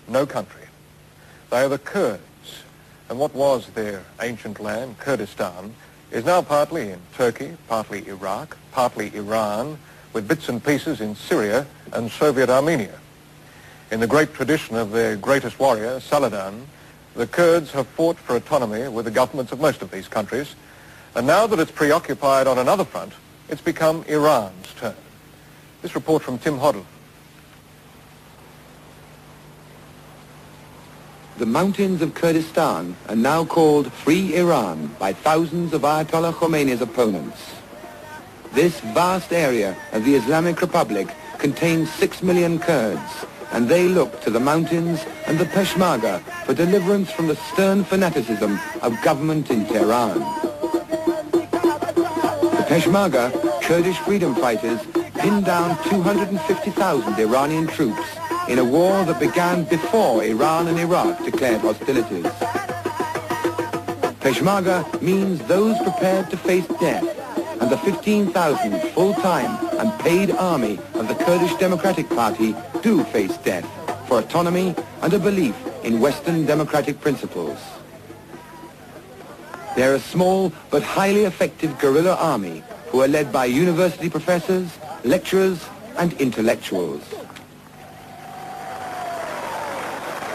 no country. They are the Kurds, and what was their ancient land, Kurdistan, is now partly in Turkey, partly Iraq, partly Iran, with bits and pieces in Syria and Soviet Armenia. In the great tradition of their greatest warrior, Saladin, the Kurds have fought for autonomy with the governments of most of these countries, and now that it's preoccupied on another front, it's become Iran's turn. This report from Tim Hoddle. The mountains of Kurdistan are now called Free Iran by thousands of Ayatollah Khomeini's opponents. This vast area of the Islamic Republic contains 6 million Kurds, and they look to the mountains and the Peshmerga for deliverance from the stern fanaticism of government in Tehran. The Peshmerga, Kurdish freedom fighters, pinned down 250,000 Iranian troops in a war that began before Iran and Iraq declared hostilities. Peshmerga means those prepared to face death, and the 15,000 full-time and paid army of the Kurdish Democratic Party do face death for autonomy and a belief in Western democratic principles. They're a small but highly effective guerrilla army who are led by university professors, lecturers and intellectuals.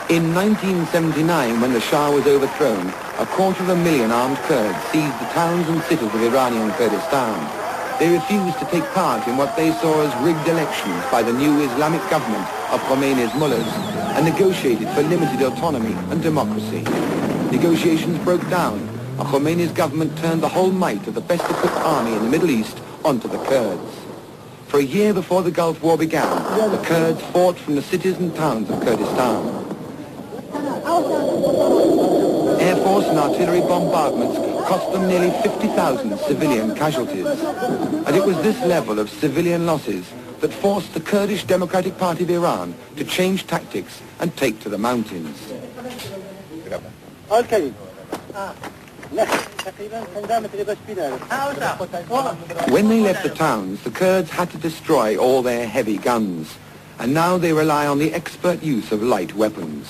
In 1979, when the Shah was overthrown, 250,000 armed Kurds seized the towns and cities of Iranian Kurdistan. They refused to take part in what they saw as rigged elections by the new Islamic government of Khomeini's mullahs and negotiated for limited autonomy and democracy. Negotiations broke down, and Khomeini's government turned the whole might of the best-equipped army in the Middle East onto the Kurds. For a year before the Gulf War began, the Kurds fought from the cities and towns of Kurdistan. Air Force and artillery bombardments cost them nearly 50,000 civilian casualties. And it was this level of civilian losses that forced the Kurdish Democratic Party of Iran to change tactics and take to the mountains. When they left the towns, the Kurds had to destroy all their heavy guns, and now they rely on the expert use of light weapons.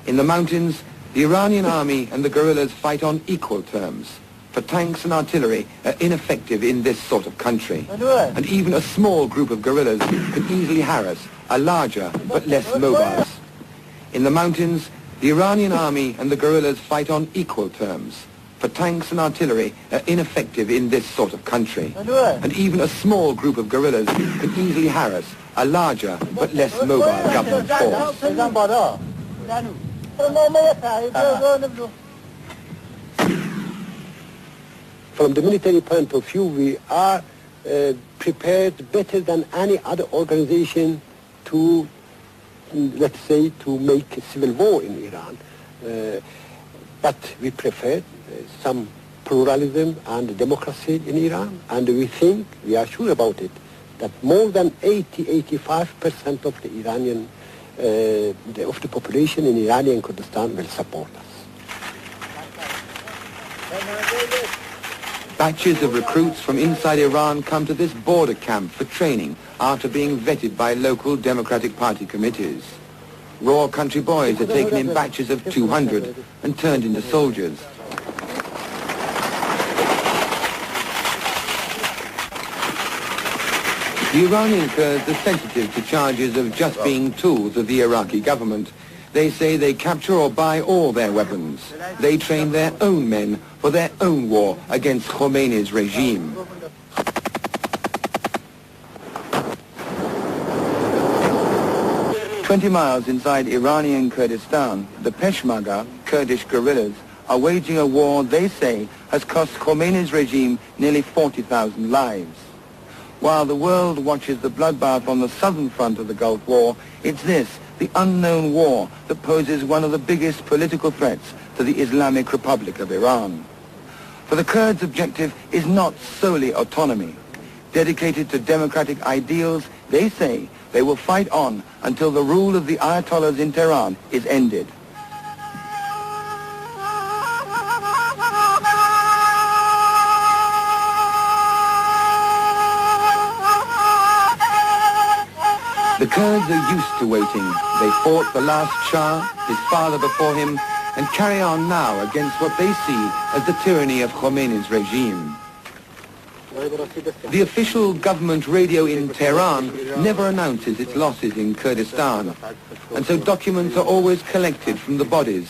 In the mountains, the Iranian army and the guerrillas fight on equal terms, for tanks and artillery are ineffective in this sort of country, and even a small group of guerrillas can easily harass a larger but less mobile. In the mountains, the Iranian army and the guerrillas fight on equal terms, for tanks and artillery are ineffective in this sort of country, and even a small group of guerrillas can easily harass a larger but less mobile government force. From the military point of view, we are prepared better than any other organization to, let's say, to make a civil war in Iran. But we prefer some pluralism and democracy in Iran, and we think, we are sure about it, that more than 80-85% of the Iranian of the population in Iranian Kurdistan will support us. Batches of recruits from inside Iran come to this border camp for training after being vetted by local Democratic Party committees. Raw country boys are taken in batches of 200 and turned into soldiers. The Iranian Kurds are sensitive to charges of just being tools of the Iraqi government. They say they capture or buy all their weapons. They train their own men for their own war against Khomeini's regime. "20 miles inside Iranian Kurdistan, the Peshmerga, Kurdish guerrillas, are waging a war they say has cost Khomeini's regime nearly 40,000 lives. While the world watches the bloodbath on the southern front of the Gulf War, it's this, the unknown war, that poses one of the biggest political threats to the Islamic Republic of Iran. For the Kurds' objective is not solely autonomy. Dedicated to democratic ideals, they say they will fight on until the rule of the Ayatollahs in Tehran is ended. The Kurds are used to waiting. They fought the last Shah, his father before him, and carry on now against what they see as the tyranny of Khomeini's regime. The official government radio in Tehran never announces its losses in Kurdistan, and so documents are always collected from the bodies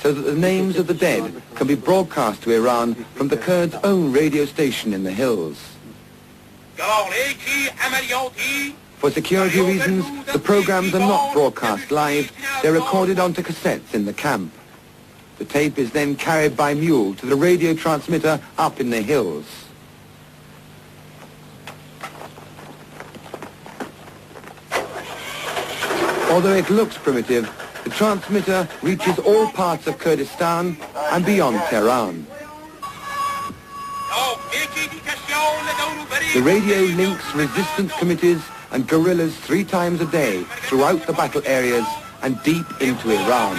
so that the names of the dead can be broadcast to Iran from the Kurds' own radio station in the hills. For security reasons, the programs are not broadcast live, they're recorded onto cassettes in the camp. The tape is then carried by mule to the radio transmitter up in the hills. Although it looks primitive, the transmitter reaches all parts of Kurdistan and beyond Tehran. The radio links resistance committees and guerrillas 3 times a day throughout the battle areas and deep into Iran.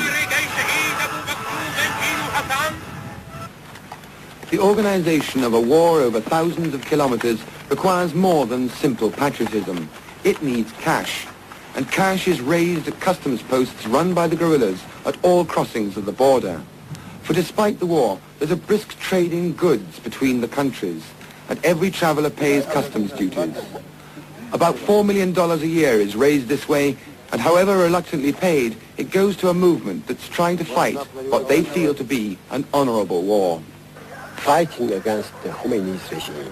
The organization of a war over thousands of kilometers requires more than simple patriotism. It needs cash. And cash is raised at customs posts run by the guerrillas at all crossings of the border. For despite the war, there's a brisk trade in goods between the countries, and every traveller pays customs duties. About $4 million a year is raised this way, and however reluctantly paid, it goes to a movement that's trying to fight what they feel to be an honourable war. Fighting against the Khomeini's regime,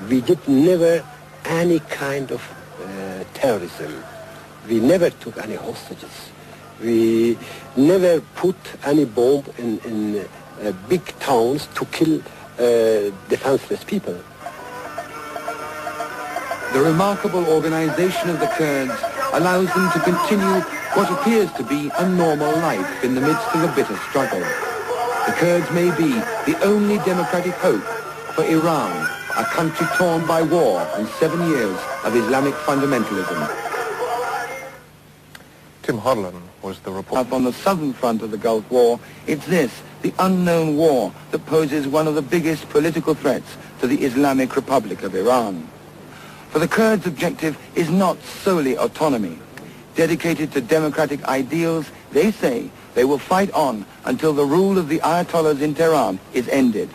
we did never any kind of terrorism. We never took any hostages. We never put any bomb in big towns to kill defenseless people. The remarkable organization of the Kurds allows them to continue what appears to be a normal life in the midst of a bitter struggle. The Kurds may be the only democratic hope for Iran, a country torn by war and 7 years of Islamic fundamentalism. Tim Hodlin was the reporter. Up on the southern front of the Gulf War, it's this, the unknown war, that poses one of the biggest political threats to the Islamic Republic of Iran. For the Kurds' objective is not solely autonomy. Dedicated to democratic ideals, they say they will fight on until the rule of the Ayatollahs in Tehran is ended.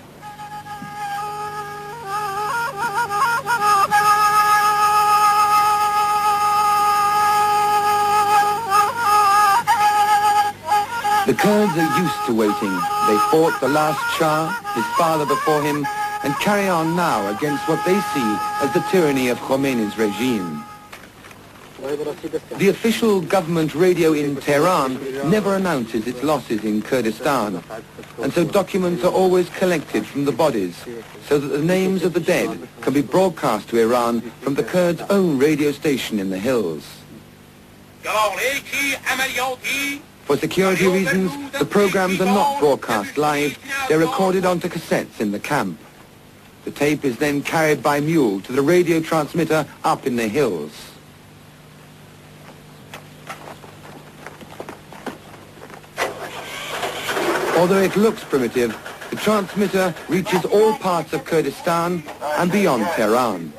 The Kurds are used to waiting. They fought the last Shah, his father before him, and carry on now against what they see as the tyranny of Khomeini's regime. The official government radio in Tehran never announces its losses in Kurdistan, and so documents are always collected from the bodies so that the names of the dead can be broadcast to Iran from the Kurds' own radio station in the hills. For security reasons, the programs are not broadcast live, they're recorded onto cassettes in the camp. The tape is then carried by mule to the radio transmitter up in the hills. Although it looks primitive, the transmitter reaches all parts of Kurdistan and beyond Tehran.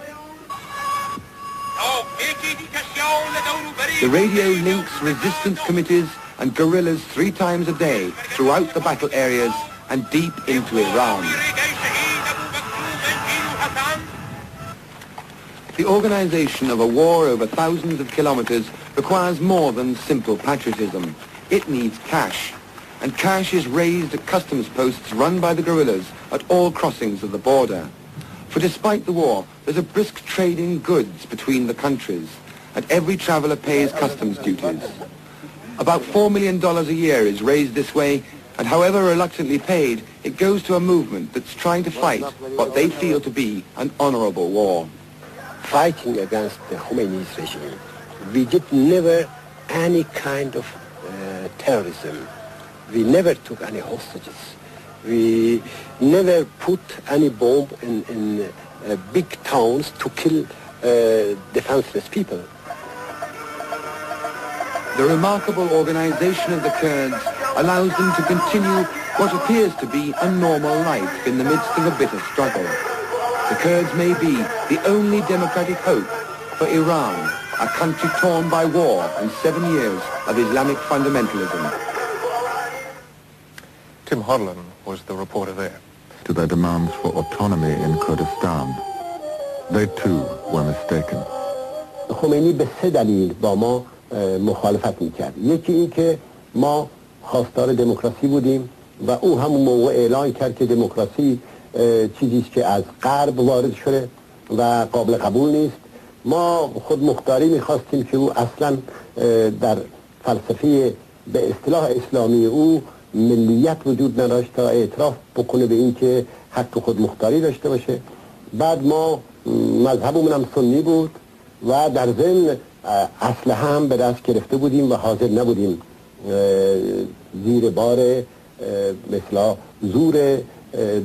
The radio links resistance committees and guerrillas 3 times a day throughout the battle areas and deep into Iran. The organization of a war over thousands of kilometers requires more than simple patriotism. It needs cash. And cash is raised at customs posts run by the guerrillas at all crossings of the border. For despite the war, there's a brisk trade in goods between the countries, and every traveller pays customs duties. About $4 million a year is raised this way, and however reluctantly paid, it goes to a movement that's trying to fight what they feel to be an honourable war. Fighting against the Khomeini's regime, we did never any kind of terrorism. We never took any hostages. We never put any bomb in big towns to kill defenseless people. The remarkable organization of the Kurds allows them to continue what appears to be a normal life in the midst of a bitter struggle. The Kurds may be the only democratic hope for Iran, a country torn by war and 7 years of Islamic fundamentalism. Tim Hodlin was the reporter there. To their demands for autonomy in Kurdistan. They too were mistaken. خمینی به 3 دلیل با ما مخالفت میکرد. یکی این که ما خواستار دموکراسی بودیم و او همون موقع اعلان کرد که دموکراسی چیزیست که از غرب وارد شده و قابل قبول نیست. ما خود مختاری میخواستیم که او اصلا در فلسفه به اصطلاح اسلامی او ملیت وجود نداشت تا اعتراف بکنه به این که حق خود مختاری داشته باشه. بعد ما مذهبمون هم سنی بود و در ضمن اسلحه هم به دست گرفته بودیم و حاضر نبودیم زیر بار مثلا زور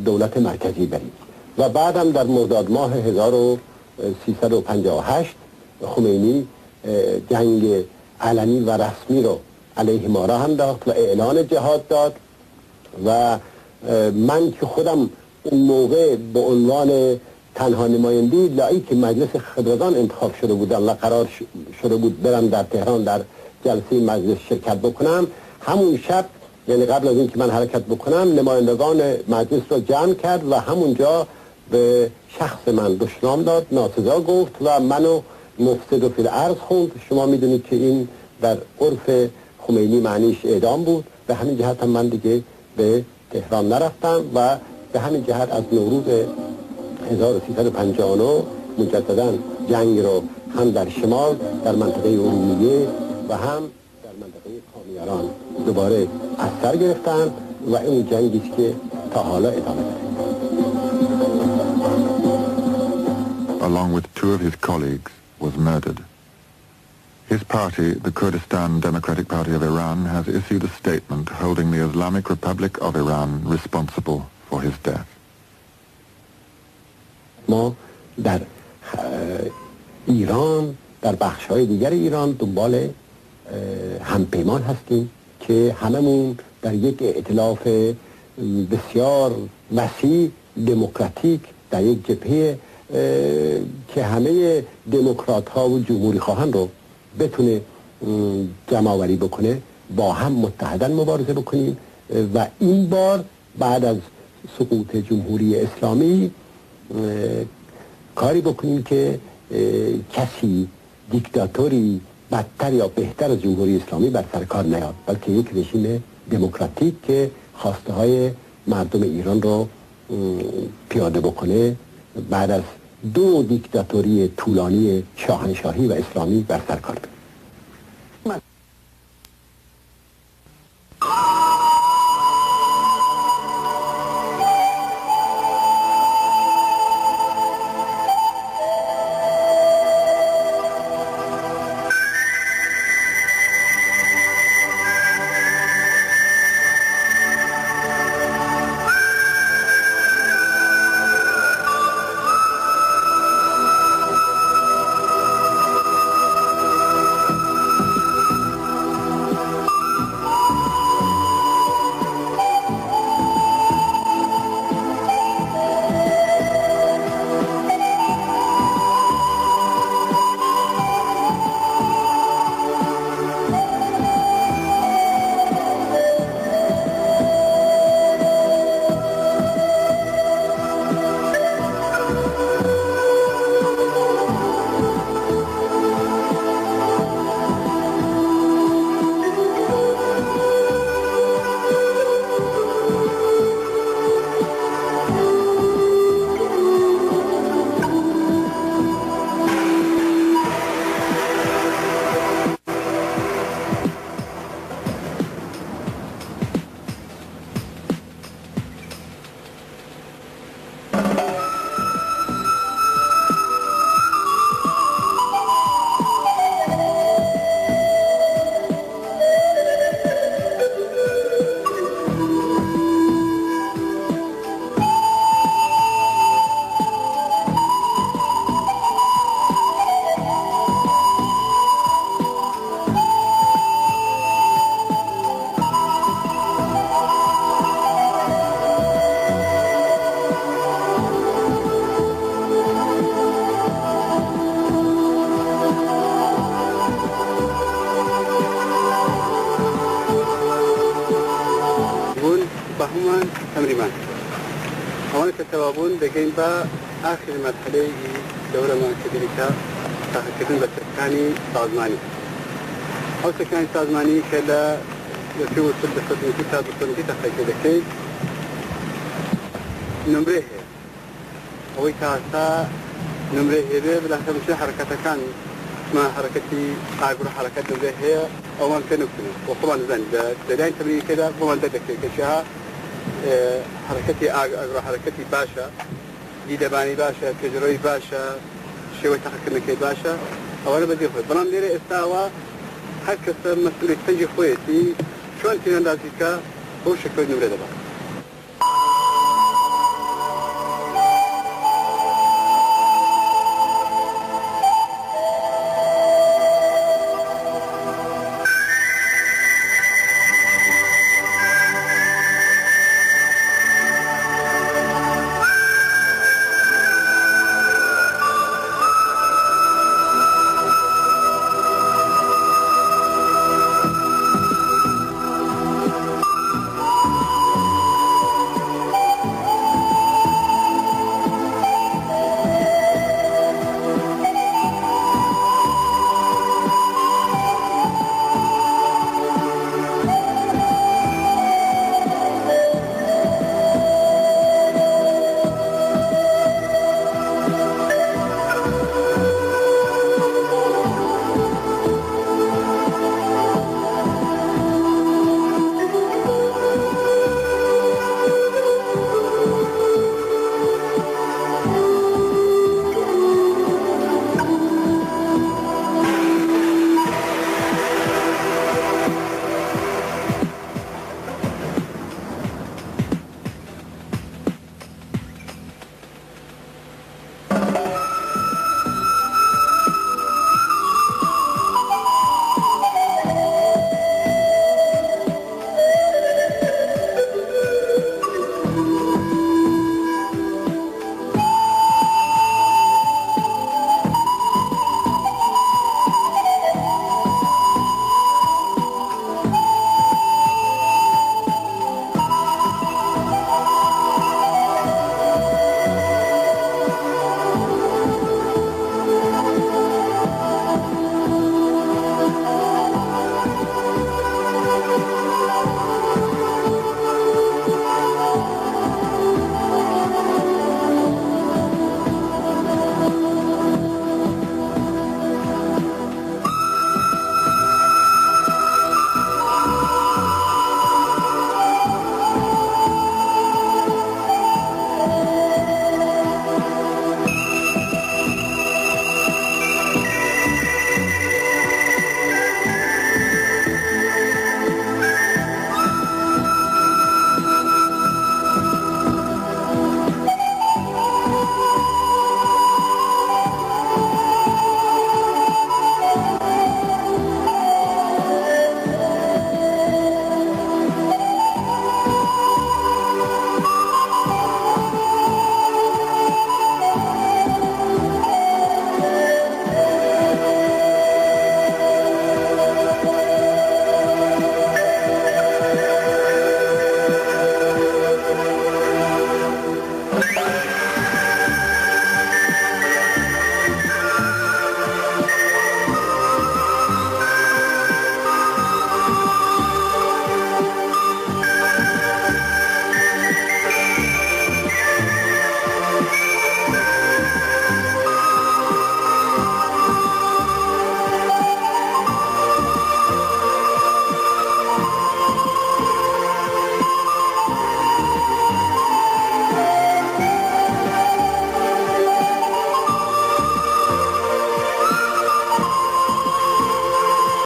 دولت مرکزی بریم. و بعدم در مرداد ماه 1358 خمینی جنگ علنی و رسمی رو علیه ما راه انداخت و اعلان جهاد داد و من که خودم اون موقع به عنوان تنها نماینده لایق مجلس خبرگان انتخاب شده بودم و قرار شده بود برم در تهران در جلسه مجلس شرکت بکنم، همون شب یعنی قبل از اینکه من حرکت بکنم نمایندگان مجلس رو جمع کرد و همونجا به شخص من دشنام داد، ناسزا گفت و منو مفسد و فی الارض خوند. شما میدونید که این در عرف خمینی معنیش اعدام بود. به همین جهت هم من دیگه به تهران نرفتم و به همین جهت از نوروز 1359 مجددا جنگ رو هم در شمال در منطقه ارومیه و هم در منطقه کامیاران دوباره از سر گرفتن و این جنگی است که تا حالا ادامه داره. Along with 2 of his colleagues, was murdered. His party, the Kurdistan Democratic Party of Iran, has issued a statement holding the Islamic Republic of Iran responsible for his death. ما در ایران در بخش‌های دیگر ایران دنبال همپیمان هستیم که هممون در یک ائتلاف بسیار وسیع دموکراتیک در یک جبهه که همه دموکرات ها و جمهوری خواهان رو بتونه جمع‌آوری بکنه با هم متحداً مبارزه بکنیم و این بار بعد از سقوط جمهوری اسلامی کاری بکنیم که کسی دیکتاتوری بدتر یا بهتر از جمهوری اسلامی بر سر کار نیاد، بلکه یک رژیم دموکراتیک که خواسته های مردم ایران رو پیاده بکنه بعد از 2 دیکتاتوری طولانی شاهنشاهی و اسلامی بر سر کار بیاد. هەمومان تەمریمان ئەوانە کە تەوابوون دەگەین بە ئاخر مەرحەلەی دەورەمان کە دیریکە تاقیکردن بە سەرەکانی سازمانی ئەو سەرەکانی سازمانی کە لە پێ وەسل بە سەرنتی تا بەسەرنتی تەقیکە دەکەیت نمرێ هەیە ئەوەی تاسا نمرێ هێبێ بەلاسە بچێ حرەکەتەکان ما حرەکەتی ئاگر و حرەکەت نمرێ هەیە ئەوان پێ نکردن بۆ خۆمان دەزانین لە دەریای تەمرینەکەدا بۆمان دەردەکرێت کەچها حرەکەتی ئاگر و حرەکەتی باشە دیدەبانی باشە پێشڕۆی باشە شێوەی تەقیکردنەکەی باشە ئەوانە بەدی خۆی بەڵام لێرە ئێستاوە هەر کەسە مەسئولیت پەنجی خۆیەتی چۆن تێنەندازیکە بۆ شکل نمرێ دەبات